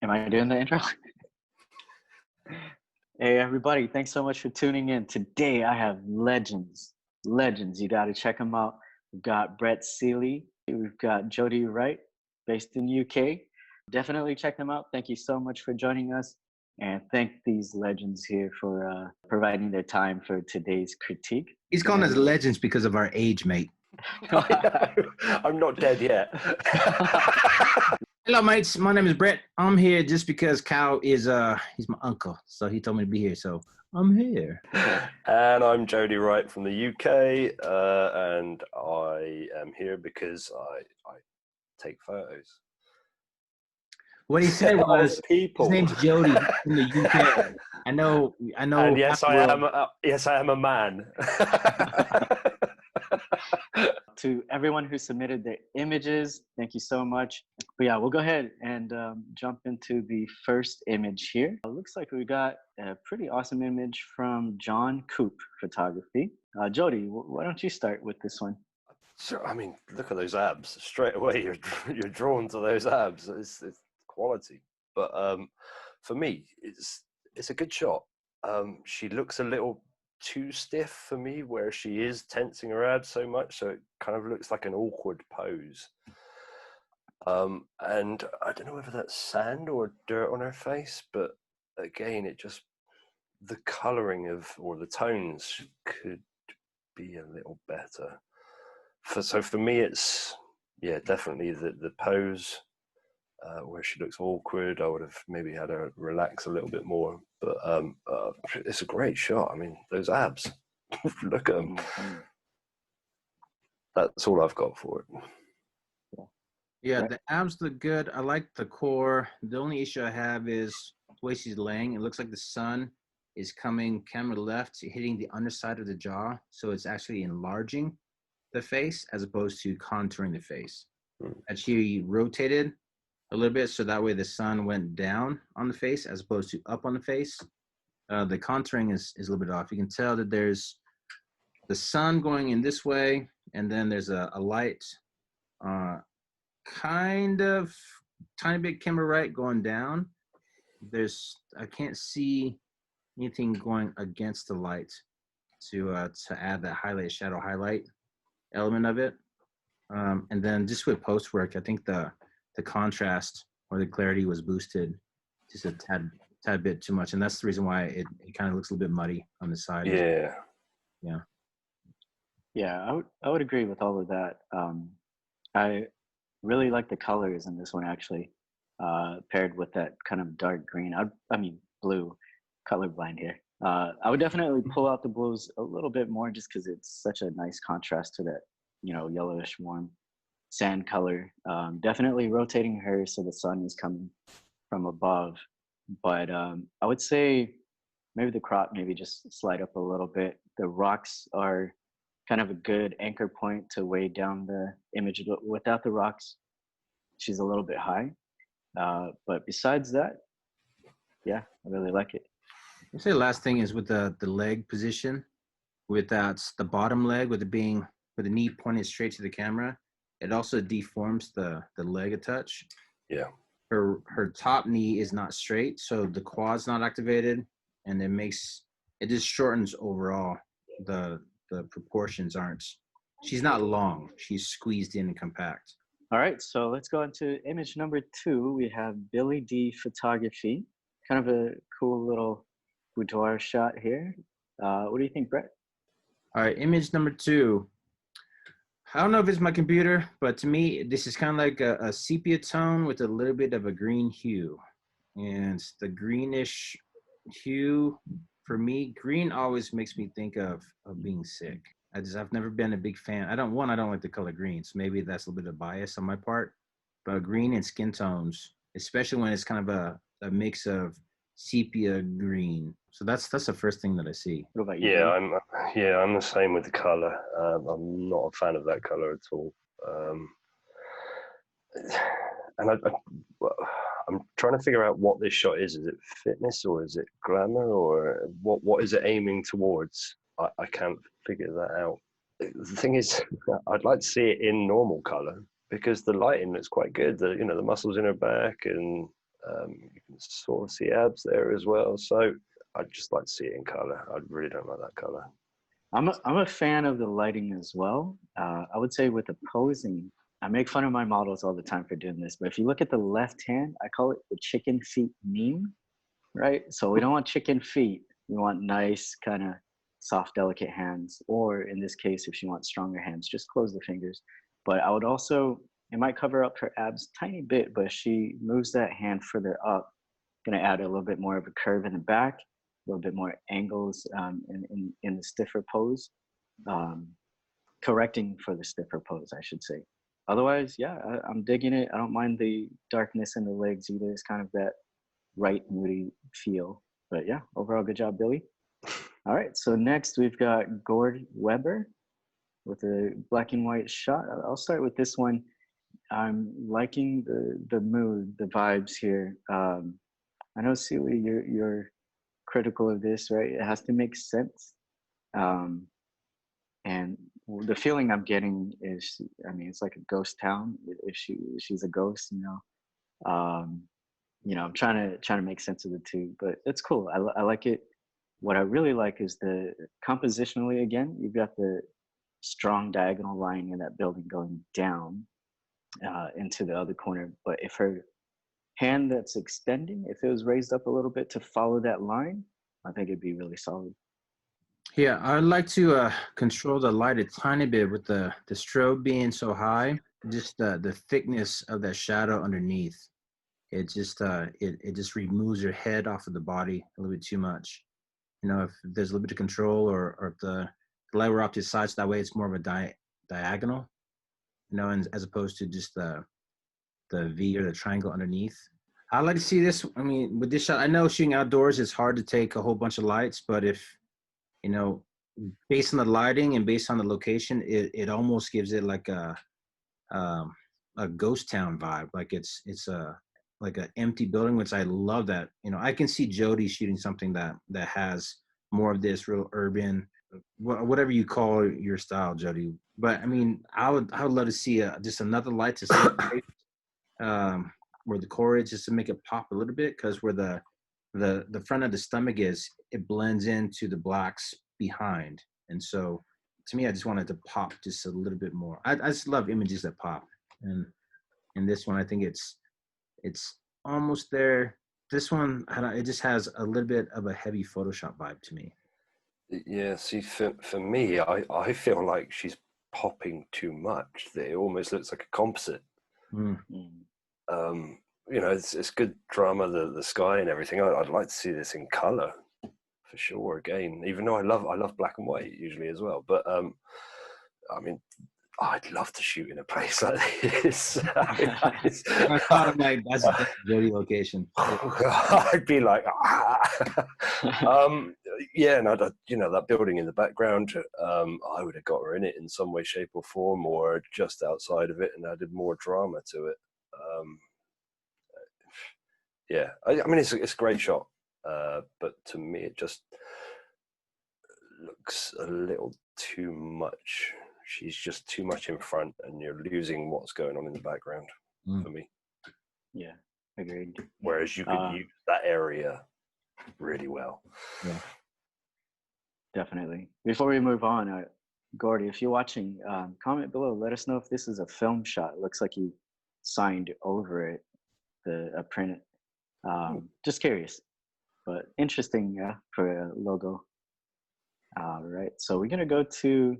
Am I doing the intro? Hey, everybody. Thanks so much for tuning in. Today, I have legends. Legends. You got to check them out. We've got Brett Seeley. We've got Jody Wright, based in UK. Definitely check them out. Thank you so much for joining us. And thank these legends here for providing their time for today's critique. He's calling us legends because of our age, mate. I know. I'm not dead yet. Hello, mates. My name is Brett. I'm here just because Kyle is he's my uncle, so he told me to be here. So I'm here. And I'm Jody Wright from the UK, and I am here because I take photos. What he said was people. His name's Jody from the UK. I know. And yes, I am. Yes, I am a man. To everyone who submitted their images, thank you so much. But yeah, we'll go ahead and jump into the first image here. It looks like we got a pretty awesome image from John Coop Photography. Jody, why don't you start with this one? So, I mean, look at those abs. Straight away, you're drawn to those abs. It's quality. But for me, it's a good shot. She looks a little too stiff for me, where she is tensing her abs so much, so it kind of looks like an awkward pose. And I don't know whether that's sand or dirt on her face, but again, the coloring or the tones could be a little better. So for me, it's definitely the pose where she looks awkward. I would have maybe had her relax a little bit more, but it's a great shot. I mean, those abs, look at them. That's all I've got for it. Yeah, the abs look good. I like the core. The only issue I have is the way she's laying. It looks like the sun is coming camera left, hitting the underside of the jaw, so it's actually enlarging the face as opposed to contouring the face. And she rotated a little bit, so that way the sun went down on the face as opposed to up on the face. The contouring is a little bit off. You can tell that there's the sun going in this way, and then there's a light, kind of tiny bit camera right going down. I can't see anything going against the light to add that highlight, shadow highlight element of it. And then just with post work, I think the contrast or the clarity was boosted just a tad bit too much, and that's the reason why it kind of looks a little bit muddy on the side. Yeah, I would agree with all of that. I really like the colors in this one, actually, paired with that kind of dark green. I mean blue, colorblind here. I would definitely pull out the blues a little bit more, just because it's such a nice contrast to that, yellowish warm sand color. Definitely rotating her so the sun is coming from above, but I would say maybe the crop just slide up a little bit. The rocks are kind of a good anchor point to weigh down the image, but without the rocks, she's a little bit high. But besides that, yeah, I really like it. I'd say the last thing is with the leg position, with the bottom leg, with the knee pointed straight to the camera. It also deforms the leg a touch. Yeah. Her top knee is not straight, so the quad's not activated, and it just shortens overall. The proportions aren't. She's not long. She's squeezed in and compact. All right, so let's go into image number 2. We have Billy D Photography. Kind of a cool little boudoir shot here. What do you think, Brett? All right, image number 2. I don't know if it's my computer, but to me, this is kind of like a sepia tone with a little bit of a green hue. And the greenish hue, for me, green always makes me think of being sick. I've never been a big fan. I don't like the color green, so maybe that's a little bit of bias on my part. But green and skin tones, especially when it's kind of a mix of sepia green. So that's the first thing that I see. What about you? I'm the same with the color. I'm not a fan of that color at all. And I'm trying to figure out what this shot is. Is it fitness or is it glamour, or what is it aiming towards? I can't figure that out. The thing is, I'd like to see it in normal color because the lighting looks quite good. The muscles in her back and You can sort of see abs there as well. So I'd just like to see it in color. I really don't like that color. I'm a fan of the lighting as well. I would say with the posing, I make fun of my models all the time for doing this, but if you look at the left hand, I call it the chicken feet meme, right? So we don't want chicken feet. We want nice, kind of soft, delicate hands. Or in this case, if she wants stronger hands, just close the fingers. But I would also, it might cover up her abs a tiny bit, but if she moves that hand further up, going to add a little bit more of a curve in the back, a little bit more angles in the stiffer pose, um, correcting for the stiffer pose, I should say. Otherwise, yeah, I'm digging it. I don't mind the darkness in the legs either. It's kind of that right moody feel. But yeah, overall, good job, Billy. All right, so next we've got Gord Weber with a black and white shot. I'll start with this one. I'm liking the mood, the vibes here. I know, Celie, you're critical of this, right? It has to make sense. Um, and the feeling I'm getting is, I mean, it's like a ghost town. If she's a ghost, I'm trying to make sense of the two, but it's cool. I like it. What I really like is the compositionally. Again, you've got the strong diagonal line in that building going down into the other corner. But if her hand that's extending, if it was raised up a little bit to follow that line, I think it'd be really solid. Yeah, I'd like to control the light a tiny bit with the strobe being so high. Just the thickness of that shadow underneath. It just it just removes your head off of the body a little bit too much. If there's a little bit of control, or if the light were off to the side, so that way it's more of a diagonal. And as opposed to just the V or the triangle underneath. I'd like to see this. I mean, with this shot, I know shooting outdoors is hard to take a whole bunch of lights, but if based on the lighting and based on the location, it almost gives it like a ghost town vibe. Like it's a like an empty building, which I love that. I can see Jody shooting something that has more of this real urban, whatever you call your style, Jody. But I mean, I would love to see just another light to see where the core is, just to make it pop a little bit, because where the front of the stomach is, it blends into the blacks behind. And so to me, I just wanted to pop just a little bit more. I just love images that pop. And in this one, I think it's almost there. This one, it just has a little bit of a heavy Photoshop vibe to me. Yeah, see, for me, I feel like she's popping too much. That it almost looks like a composite. Mm. It's good drama, the sky and everything. I'd like to see this in color for sure. Again, even though I love black and white usually as well, but I mean, I'd love to shoot in a place like this. I thought I'm like, that's a Jody location. I'd be like, yeah, no, that building in the background, I would have got her in it in some way, shape, or form, or just outside of it, and added more drama to it. Yeah, I mean, it's a great shot, but to me, it just looks a little too much. She's just too much in front, and you're losing what's going on in the background for me. Yeah, agreed. Whereas you could use that area really well. Yeah, definitely. Before we move on, Gordy, if you're watching, comment below. Let us know if this is a film shot. It looks like you signed over it, a print. Just curious, but interesting for a logo. All right, so we're gonna go to